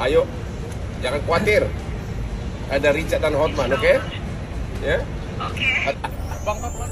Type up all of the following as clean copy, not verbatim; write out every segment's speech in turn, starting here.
Ayo, jangan khawatir. Ada Richard dan Hotman, oke? Ya? Oke. Bang Hotman.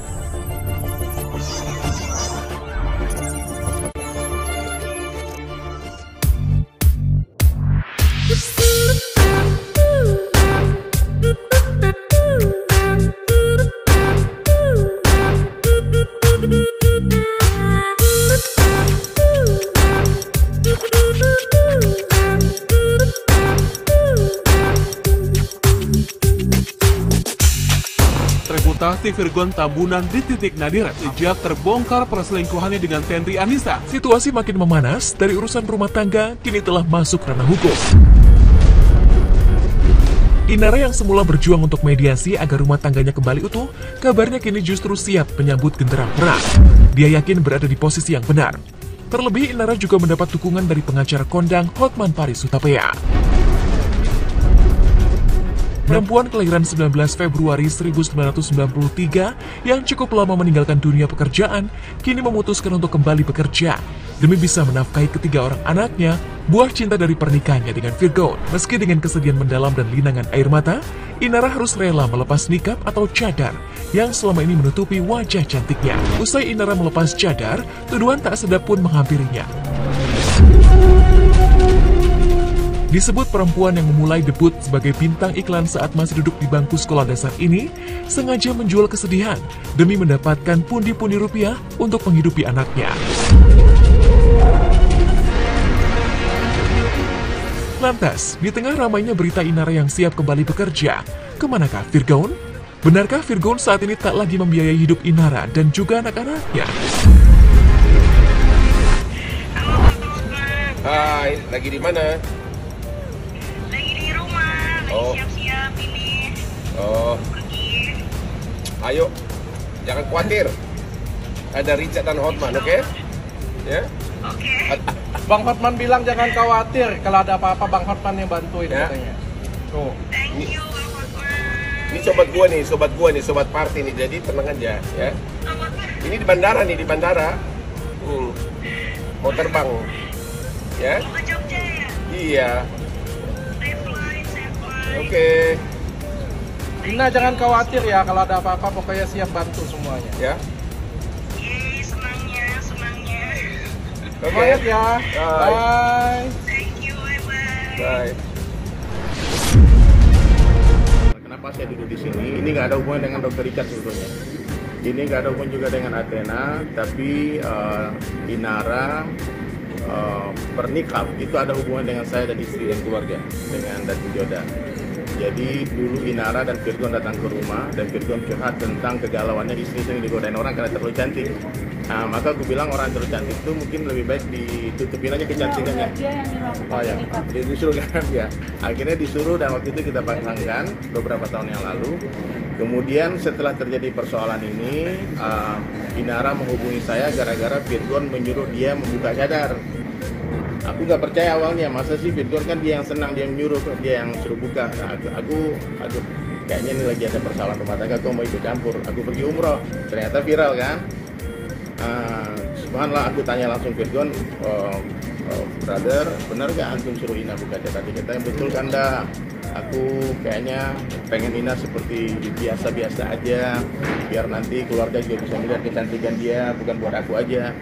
Reputasi Virgon Tambunan di titik nadir sejak terbongkar perselingkuhannya dengan Tenri Anissa. Situasi makin memanas, dari urusan rumah tangga kini telah masuk ranah hukum. Inara yang semula berjuang untuk mediasi agar rumah tangganya kembali utuh, kabarnya kini justru siap menyambut genderang perang. Dia yakin berada di posisi yang benar. Terlebih, Inara juga mendapat dukungan dari pengacara kondang Hotman Paris Hutapea. Perempuan kelahiran 19 Februari 1993 yang cukup lama meninggalkan dunia pekerjaan, kini memutuskan untuk kembali bekerja demi bisa menafkahi ketiga orang anaknya, buah cinta dari pernikahannya dengan Virgon. Meski dengan kesedihan mendalam dan linangan air mata, Inara harus rela melepas nikab atau cadar yang selama ini menutupi wajah cantiknya. Usai Inara melepas cadar, tuduhan tak sedap pun menghampirinya. Disebut perempuan yang memulai debut sebagai bintang iklan saat masih duduk di bangku sekolah dasar ini sengaja menjual kesedihan demi mendapatkan pundi-pundi rupiah untuk menghidupi anaknya. Lantas, di tengah ramainya berita Inara yang siap kembali bekerja, kemanakah Virgon? Benarkah Virgon saat ini tak lagi membiayai hidup Inara dan juga anak-anaknya? Hai, lagi di mana? Siap-siap ini. Pergi. Ayo, jangan khawatir. Ada Richard dan Hotman, oke? Ya? Oke. Bang Hotman bilang jangan khawatir, kalau ada apa-apa Bang Hotman yang bantuin Ya. katanya. Tuh. Thank you, Bang Hotman. Ini sobat gua nih, sobat party nih. Jadi tenang aja, ya. Ini di bandara. Mau terbang. Ya? Mau ke Jogja ya? Iya. Safe flight. Oke. Ina jangan khawatir ya, kalau ada apa-apa pokoknya siap bantu semuanya. Ya. Yeay, senangnya. Oke. Semangat ya. Bye. Bye. Thank you, bye-bye. Bye. Kenapa saya duduk di sini? Ini nggak ada hubungan dengan Dr. Richard sebetulnya. Ini nggak ada hubungan juga dengan Athena, tapi Inara pernikah itu ada hubungan dengan saya dan istri dan keluarga, dengan Datu Joda. Jadi dulu Inara dan Virgon datang ke rumah dan Virgon curhat tentang kegalauannya istri sering digodain orang karena terlalu cantik. Nah, maka aku bilang orang terlalu cantik itu mungkin lebih baik ditutupin aja kecantikannya. Oh ya, disuruh kan ya. Akhirnya disuruh dan waktu itu kita pasangkan beberapa tahun yang lalu. Kemudian setelah terjadi persoalan ini, Inara menghubungi saya gara-gara Virgon menyuruh dia membuka cadar. Aku nggak percaya awalnya, masa sih Virgon kan dia yang senang, dia yang nyuruh, dia yang suruh buka. Nah, aku kayaknya ini lagi ada persoalan rumah tangga, aku mau ikut campur. Aku pergi umroh, ternyata viral kan. Subhanallah, aku tanya langsung Virgon, brother, benar gak antum suruh Ina buka cadar? Dia kata, betul kan dah. Aku kayaknya pengen Ina seperti biasa-biasa aja, biar nanti keluarga juga bisa melihat kecantikan dia, bukan buat aku aja.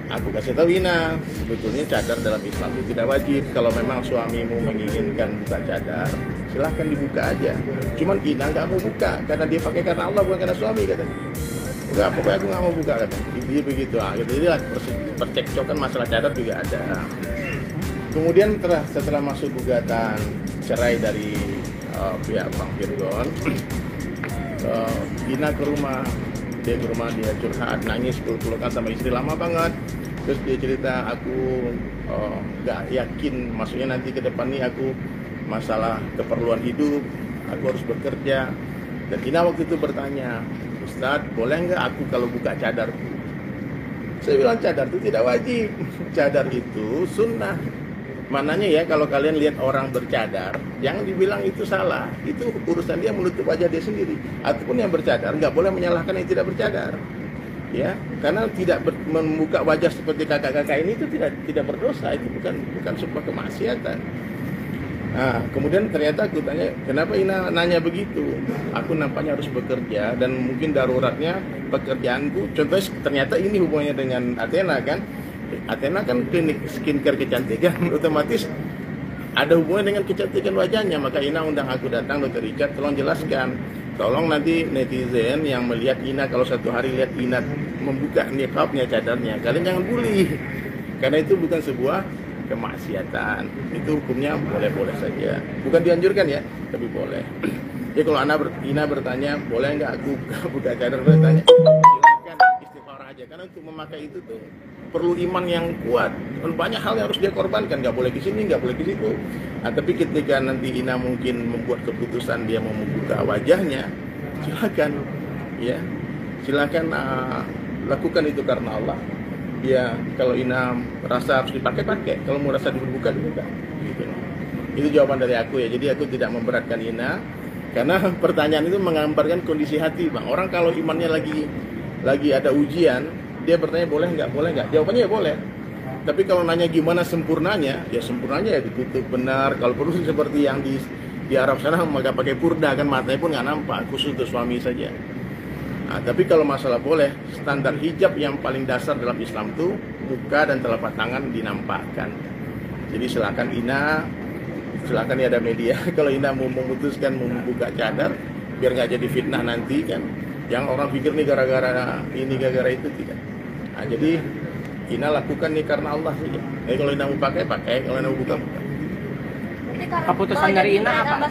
Aku kasih tahu Ina, sebetulnya cadar dalam Islam itu tidak wajib. Kalau memang suamimu menginginkan buka cadar, silahkan dibuka aja. Cuman Ina nggak mau buka karena dia pakai karena Allah, bukan karena suami, katanya. Enggak, pokoknya aku nggak mau buka, katanya. Dia begitu. Jadi percekcokan masalah cadar juga ada. Kemudian setelah masuk gugatan cerai dari pihak Bang Virgon, Ina ke rumah. Dia ke rumah, dia curhat, nangis, peluk-pelukan sama istri lama banget. Terus dia cerita, aku gak yakin, maksudnya nanti ke depan nih aku masalah keperluan hidup, aku harus bekerja. Dan Ina waktu itu bertanya, Ustadz, boleh nggak aku kalau buka cadar? Saya bilang cadar itu tidak wajib, cadar itu sunnah. Mananya ya, kalau kalian lihat orang bercadar, jangan dibilang itu salah. Itu urusan dia menutup wajah dia sendiri. Ataupun yang bercadar, nggak boleh menyalahkan yang tidak bercadar. Ya, karena tidak membuka wajah seperti kakak-kakak ini itu tidak berdosa. Itu bukan sebuah kemaksiatan. Nah, kemudian ternyata aku tanya, kenapa Ina nanya begitu? Aku nampaknya harus bekerja dan mungkin daruratnya pekerjaanku. Contohnya ternyata ini hubungannya dengan Athena kan. Athena kan klinik skincare kecantikan, otomatis ada hubungan dengan kecantikan wajahnya. Maka Ina undang aku datang, Dr. Richard, tolong jelaskan. Tolong nanti netizen yang melihat Ina, kalau satu hari lihat Ina membuka niqabnya, cadarnya, kalian jangan bully. Karena itu bukan sebuah kemaksiatan, itu hukumnya boleh-boleh saja, bukan dianjurkan ya, tapi boleh. Jadi kalau Ina bertanya boleh nggak aku buka cadar, bertanya silakan, istikharah aja, karena untuk memakai itu tuh perlu iman yang kuat, banyak hal yang harus dia korbankan, nggak boleh ke sini, nggak boleh ke situ. Nah, tapi ketika nanti Ina mungkin membuat keputusan dia mau membuka wajahnya, silakan, ya, silakan lakukan itu karena Allah. Ya, kalau Ina rasa harus dipakai, kalau mau rasa dibuka, gitu. Itu jawaban dari aku ya. Jadi aku tidak memberatkan Ina, karena pertanyaan itu menggambarkan kondisi hati, Bang. Orang kalau imannya lagi ada ujian, dia bertanya boleh nggak? Jawabannya ya boleh. Tapi kalau nanya gimana sempurnanya, ya sempurnanya ya ditutup benar. Kalau perlu seperti yang di Arab sana, maka pakai purda, kan matanya pun nggak nampak, khusus untuk suami saja. Nah, tapi kalau masalah boleh, standar hijab yang paling dasar dalam Islam itu muka dan telapak tangan dinampakkan. Jadi silakan Ina, silakan ya ada media. Kalau Ina mau memutuskan membuka cadar, biar nggak jadi fitnah nanti kan. Yang orang pikir nih gara-gara ini, gara-gara itu, tidak. Nah, jadi Ina lakukan nih karena Allah saja. Jadi kalau Ina mau pakai, kalau Ina mau buka. Keputusan dari Ina apa?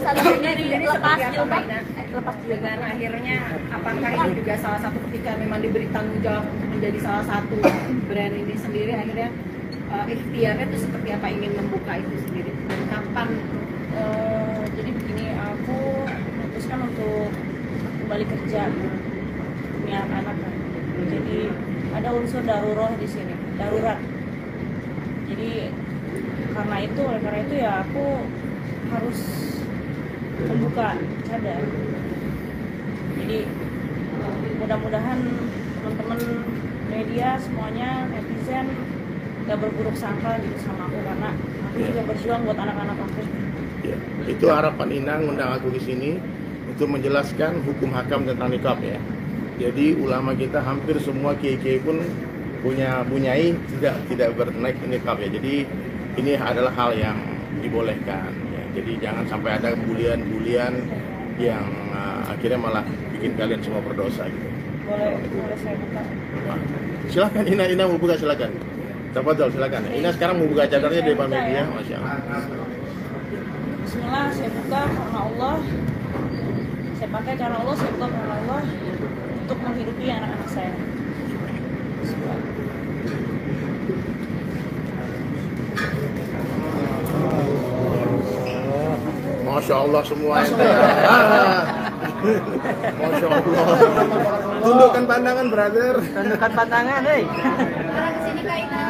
Lepas juga karena akhirnya apakah ini juga salah satu ketika memang diberi tanggung jawab menjadi salah satu brand ini sendiri, akhirnya ikhtiarnya itu seperti apa, ingin membuka itu sendiri dan kapan? Jadi begini, aku memutuskan untuk kembali kerja punya anak-anak. Jadi ada unsur darurat di sini, darurat. Jadi karena itu ya aku harus membuka cadar. Jadi mudah-mudahan teman-teman media semuanya, netizen gak berburuk sangka gitu sama aku, karena aku juga berjuang buat anak-anak aku. Ya, itu harapan Ina ngundang aku di sini untuk menjelaskan hukum hakam tentang nikah ya. Jadi ulama kita hampir semua kiai-kiai pun punyai tidak bernaik nikah ya. Jadi ini adalah hal yang dibolehkan ya. Jadi jangan sampai ada bulian-bulian yang akhirnya malah bikin kalian semua berdosa gitu. Boleh saya buka? Nah, silakan Ina mau buka, silakan. Tafadhol, silakan. Ina sekarang mau buka cadarnya di depan media, Masya Allah. Bismillah, saya buka karena Allah. Saya pakai karena Allah, saya buka karena Allah untuk menghidupi anak-anak saya. Bismillah. Masya Allah semua ente. Masya Allah. Tundukkan pandangan, brother. Tundukkan pandangan, hei. Sini Kak Ina.